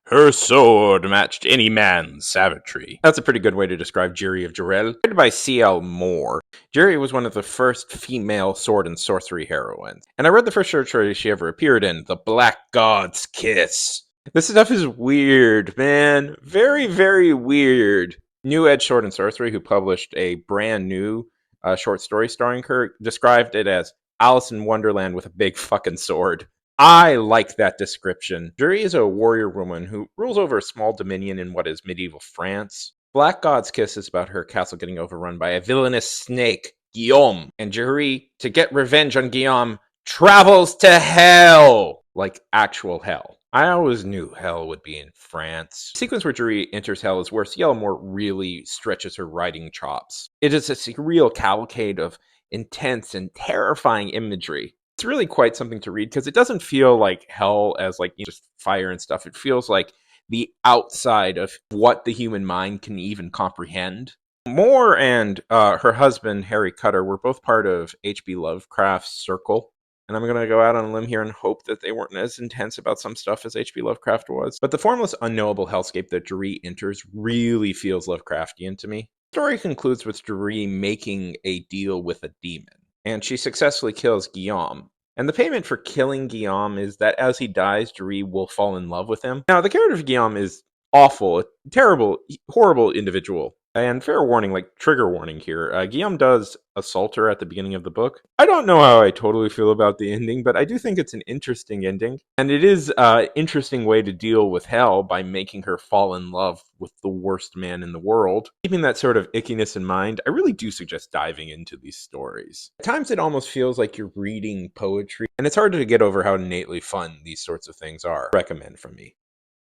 Her sword matched any man's savagery. That's a pretty good way to describe Jirel of Joiry. Written by C.L. Moore. Joiry was one of the first female sword and sorcery heroines. And I read the first short story she ever appeared in, The Black God's Kiss. This stuff is weird, man. Very, very weird. New Edge Sword and Sorcery, who published a brand new short story starring her, described it as Alice in Wonderland with a big fucking sword. I like that description. Joiry is a warrior woman who rules over a small dominion in what is medieval France. Black God's Kiss is about her castle getting overrun by a villainous snake, Guillaume. And Joiry, to get revenge on Guillaume, travels to hell! Like actual hell. I always knew hell would be in France. The sequence where Joiry enters hell is where C.L. Moore really stretches her writing chops. It is a surreal cavalcade of intense and terrifying imagery. It's really quite something to read because it doesn't feel like hell as like just fire and stuff. It feels like the outside of what the human mind can even comprehend. Moore and her husband, Harry Cutter, were both part of H.P. Lovecraft's circle. And I'm going to go out on a limb here and hope that they weren't as intense about some stuff as H.P. Lovecraft was. But the formless, unknowable hellscape that Joiry enters really feels Lovecraftian to me. The story concludes with Joiry making a deal with a demon. And she successfully kills Guillaume. And the payment for killing Guillaume is that as he dies, Joiry will fall in love with him. Now, the character of Guillaume is awful, a terrible, horrible individual. And fair warning, like trigger warning here, Guillaume does assault her at the beginning of the book. I don't know how I totally feel about the ending, but I do think it's an interesting ending. And it is an interesting way to deal with hell by making her fall in love with the worst man in the world. Keeping that sort of ickiness in mind, I really do suggest diving into these stories. At times it almost feels like you're reading poetry, and it's hard to get over how innately fun these sorts of things are. Recommend from me.